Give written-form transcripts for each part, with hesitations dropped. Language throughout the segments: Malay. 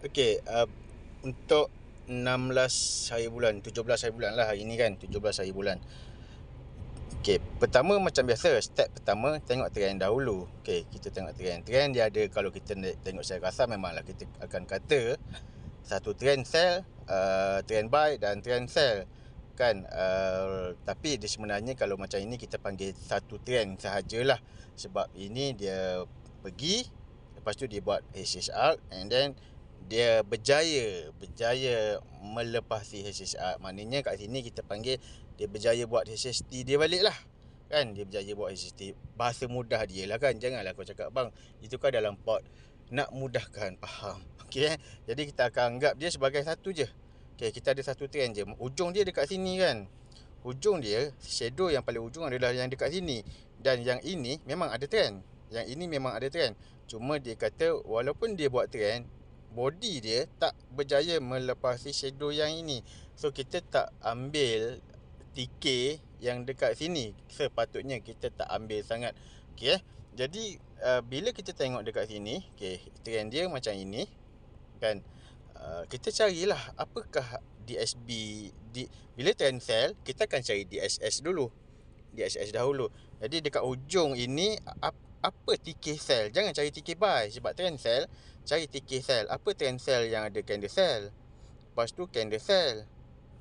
Okey, untuk 16 hari bulan, 17 hari bulan lah hari ni kan, 17 hari bulan. Okey, pertama macam biasa, step pertama tengok trend dahulu. Okey, kita tengok trend. Trend dia ada, kalau kita tengok secara kasar memanglah kita akan kata satu trend sell, trend buy dan trend sell kan. Tapi dia sebenarnya kalau macam ini kita panggil satu trend sahajalah, sebab ini dia pergi, lepas tu dia buat HSR and then dia berjaya melepasi HSR. Maknanya kat sini kita panggil dia berjaya buat HST dia balik lah kan. Dia berjaya buat HST. Bahasa mudah dia lah kan. Janganlah kau cakap bang, itu kan dalam pot, nak mudahkan faham. Okey, jadi kita akan anggap dia sebagai satu je. Okey, kita ada satu trend je, ujung dia dekat sini kan. Ujung dia, shadow yang paling ujung adalah yang dekat sini. Dan yang ini memang ada trend, yang ini memang ada trend. Cuma dia kata walaupun dia buat trend, body dia tak berjaya melepasi shadow yang ini. So kita tak ambil TK yang dekat sini. Sepatutnya kita tak ambil sangat. Okey, jadi bila kita tengok dekat sini, okey, trend dia macam ini kan. Kita carilah apakah DSB bila trend sell, kita akan cari DSS dulu. DSS dahulu. Jadi dekat ujung ini apa TK sell. Jangan cari TK buy, sebab trend sell cari TK sell. Apa trend sell yang ada candle sell, lepas tu candle sell,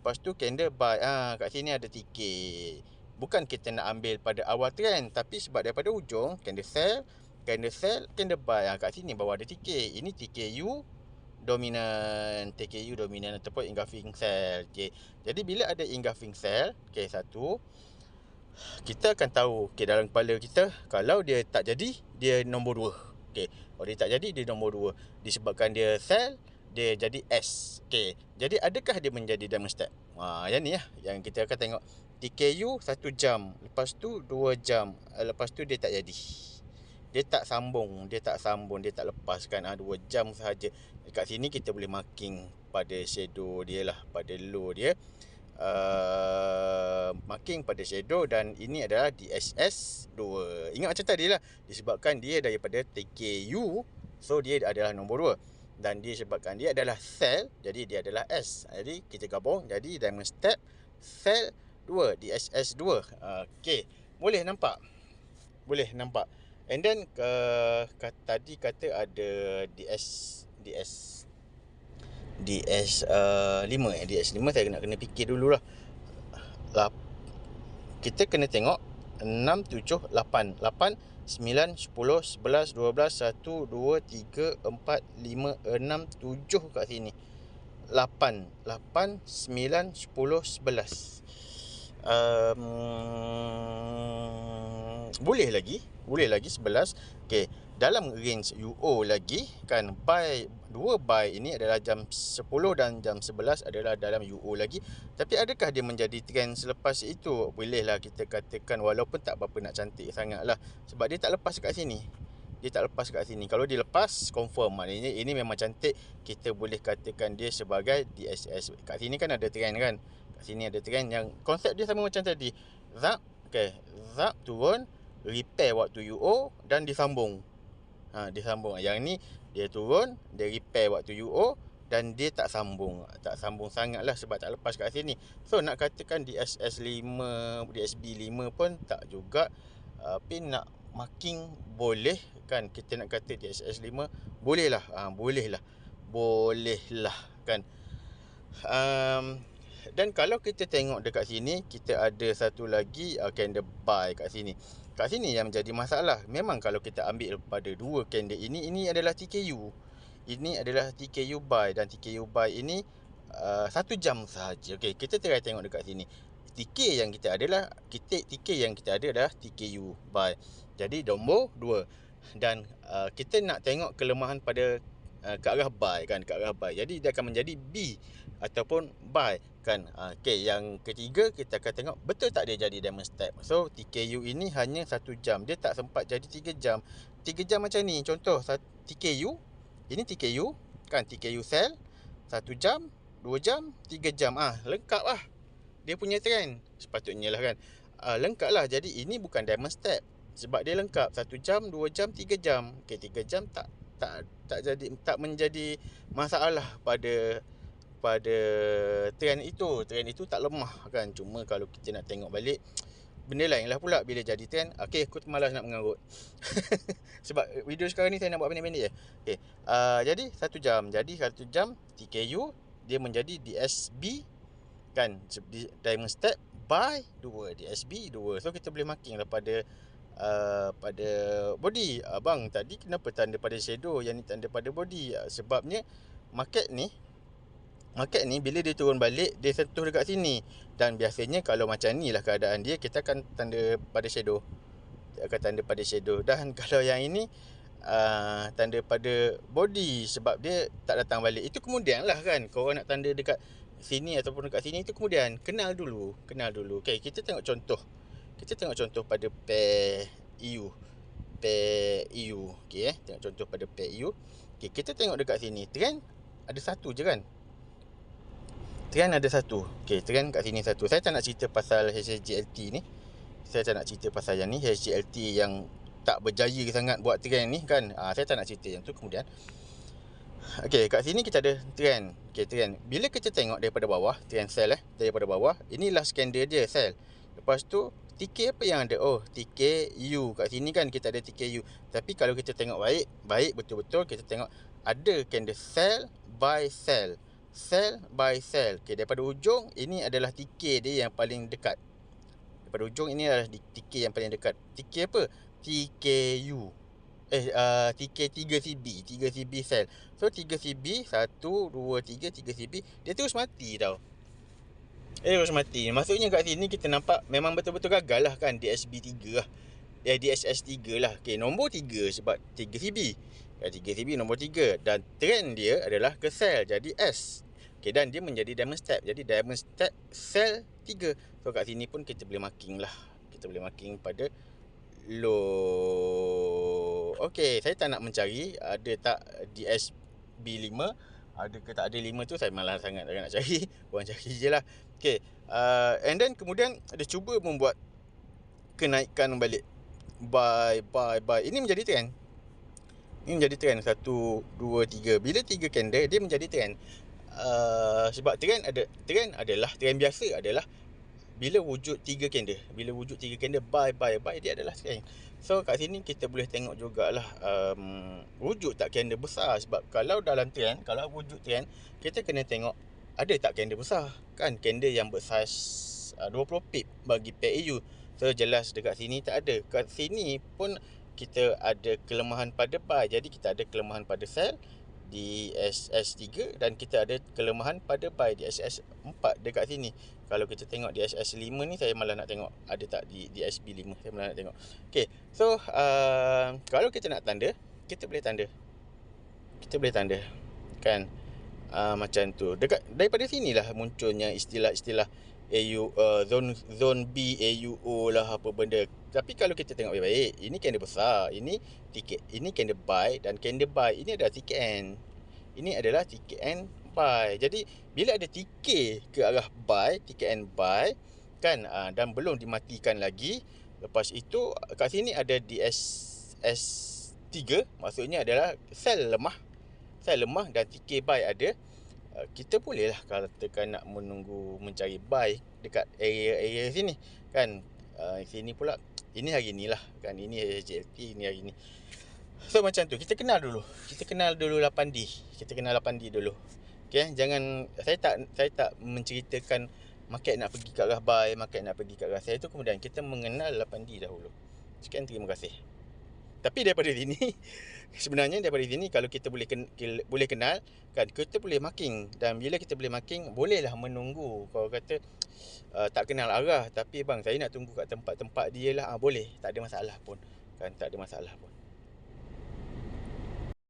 lepas tu candle buy. Kat sini ada TK. Bukan kita nak ambil pada awal trend, tapi sebab daripada ujung candle sell, candle buy. Kat sini bawah ada TK. Ini TKU dominan, TKU dominan ataupun engulfing sell. Okay. Jadi bila ada engulfing sell, okay, satu, kita akan tahu, okay, dalam kepala kita, kalau dia tak jadi, dia nombor 2. Okay. Kalau dia tak jadi, dia nombor 2. Disebabkan dia sell, dia jadi S. Okay. Jadi adakah dia menjadi diamond step? Yang ni lah yang kita akan tengok. TKU 1 jam, lepas tu 2 jam, lepas tu dia tak jadi. Dia tak sambung, dia tak lepaskan. 2 jam sahaja. Dekat sini kita boleh marking pada shadow dia lah, pada low dia. Marking pada shadow, dan ini adalah DSS 2. Ingat macam tadi lah, disebabkan dia daripada TKU, so dia adalah nombor 2. Dan disebabkan dia adalah sell, jadi dia adalah S. Jadi kita gabung, jadi diamond step sell 2, DSS 2. Okay, boleh nampak? Boleh nampak. And then tadi kata ada DS 5. DS 5 saya kena fikir dululah. Kita kena tengok 6, 7, 8 9, 10, 11, 12, 1, 2, 3, 4, 5, 6, 7 kat sini. 8, 9, 10, 11. Boleh lagi 11. Okey, dalam range UO lagi kan. Buy, 2 buy ini adalah jam 10 dan jam 11 adalah dalam UO lagi. Tapi adakah dia menjadi trend selepas itu? Bolehlah kita katakan, walaupun tak berapa nak cantik sangat lah, sebab dia tak lepas kat sini. Kalau dia lepas, confirm, maknanya ini memang cantik. Kita boleh katakan dia sebagai DSS. Kat sini kan ada trend kan. Kat sini ada trend yang konsep dia sama macam tadi. Zap, zap turun, repair waktu UO dan disambung. Disambung. Yang ni dia turun, dia repair waktu UO dan dia tak sambung sangat lah, sebab tak lepas kat sini. So nak katakan DSS 5, DSB 5 pun tak juga. Tapi nak marking boleh kan. Kita nak kata DSS 5 boleh lah. Boleh lah kan. Dan kalau kita tengok dekat sini, kita ada satu lagi candle buy kat sini. Kat sini yang menjadi masalah. Memang kalau kita ambil pada 2 candle ini adalah TKU. Ini adalah TKU buy, dan TKU buy ini 1 jam sahaja. Okey, kita try tengok dekat sini. TK yang kita ada adalah TKU buy. Jadi nombor 2. Dan kita nak tengok kelemahan pada ke arah buy kan, Jadi dia akan menjadi B ataupun buy kan. Okey, yang ketiga kita akan tengok betul tak dia jadi diamond step. So TKU ini hanya 1 jam, dia tak sempat jadi 3 jam. 3 jam macam ni. Contoh TKU, ini TKU kan, TKU sell 1 jam, 2 jam, 3 jam. Lengkap lah dia punya trend. Sepatutnya lah kan. Lengkap lah. Jadi ini bukan diamond step, sebab dia lengkap 1 jam, 2 jam, 3 jam. Okey, 3 jam tak tak menjadi masalah pada trend itu. Trend itu tak lemah kan. Cuma kalau kita nak tengok balik, benda lain lah pula bila jadi trend. Okay, aku malas nak mengarut. Sebab video sekarang ni saya nak buat pendek-pendek je. Okay, jadi 1 jam. Jadi 1 jam TKU dia menjadi DSB kan, diamond step by 2, DSB 2. So kita boleh marking lah pada body. Abang tadi kenapa tanda pada shadow, yang ni tanda pada body? Sebabnya market ni bila dia turun balik, dia sentuh dekat sini. Dan biasanya kalau macam ni lah keadaan dia, kita akan tanda pada shadow. Dan kalau yang ini tanda pada body, sebab dia tak datang balik. Itu kemudian lah kan, korang nak tanda dekat sini ataupun dekat sini, itu kemudian. Kenal dulu. Okay, kita tengok contoh pada pair EU. Okay, tengok contoh pada pair EU. Okay, kita tengok dekat sini, trend ada satu je kan. Okay, trend kat sini satu. Saya tak nak cerita pasal HSGLT ni. Saya tak nak cerita pasal yang ni, HSGLT yang tak berjaya sangat buat trend ni kan. Saya tak nak cerita yang tu kemudian. Okay, kat sini kita ada trend. Okay, trend. Bila kita tengok daripada bawah, trend sell daripada bawah, ini last candle dia sell. Lepas tu TK apa yang ada? Oh, TKU. Kat sini kan kita ada TKU. Tapi kalau kita tengok baik betul-betul, kita tengok ada candle sell by sell. Sell by sell. Okay, daripada ujung ini adalah TK dia yang paling dekat. Daripada ujung ini adalah TK yang paling dekat. TK apa? TKU. TK 3CB sell. So 3CB 1, 2, 3 3CB dia terus mati tau. Maksudnya kat sini kita nampak memang betul-betul gagal lah kan. DSB 3 lah, DSS 3 lah. Okay, nombor 3 sebab 3CB 3CB nombor 3. Dan trend dia adalah ke sell, jadi S. Okay, dan dia menjadi diamond step. Jadi diamond step sell 3. So kat sini pun kita boleh marking lah. Kita boleh marking pada low. Okay, saya tak nak mencari ada tak DSB 5, ada ke tak ada 5 tu, saya malas sangat nak cari. Korang cari je lah. Okay, and then kemudian dia cuba membuat kenaikan balik. Buy. Ini menjadi trend. 1, 2, 3. Bila 3 candle dia menjadi trend. Sebab trend adalah trend biasa adalah bila wujud 3 candle. Buy dia adalah trend. So kat sini kita boleh tengok jugalah wujud tak candle besar. Sebab kalau dalam trend, kalau wujud trend, kita kena tengok ada tak candle besar kan. Candle yang bersaiz 20 pip bagi pair EU. So jelas dekat sini tak ada. Kat sini pun kita ada kelemahan pada buy. Jadi kita ada kelemahan pada sell di SS3 dan kita ada kelemahan pada buy di SS4 dekat sini. Kalau kita tengok di SS5 ni, saya malah nak tengok ada tak di SB5. Saya malah nak tengok. Okay, so kalau kita nak tanda, kita boleh tanda kan. Macam tu. Daripada sinilah munculnya istilah-istilah AU, zone B, AUO lah, apa benda. Tapi kalau kita tengok baik-baik, ini candle besar, ini candle buy, dan candle buy ini adalah TKN. Ini adalah TKN buy. Jadi bila ada TK ke arah buy, TKN buy kan, dan belum dimatikan lagi, lepas itu kat sini ada DSS3, maksudnya adalah sell lemah dan TK buy ada. Kita bolehlah katakan nak menunggu mencari buy dekat area sini kan. Sini pula, ini hari ni lah kan, ini HJLT, ini hari ni. So macam tu, kita kenal dulu 8D. Kita kenal 8D dulu. Okay, jangan, saya tak menceritakan market nak pergi ke arah buy, market nak pergi ke arah sell. Itu kemudian kita mengenal 8D dahulu. Sekian, terima kasih. Tapi daripada sini sebenarnya kalau kita boleh kenal kan, kita boleh marking. Dan bila kita boleh marking, bolehlah menunggu. Kalau kata tak kenal arah, tapi bang saya nak tunggu kat tempat-tempat dia lah, boleh, tak ada masalah pun kan, tak ada masalah pun.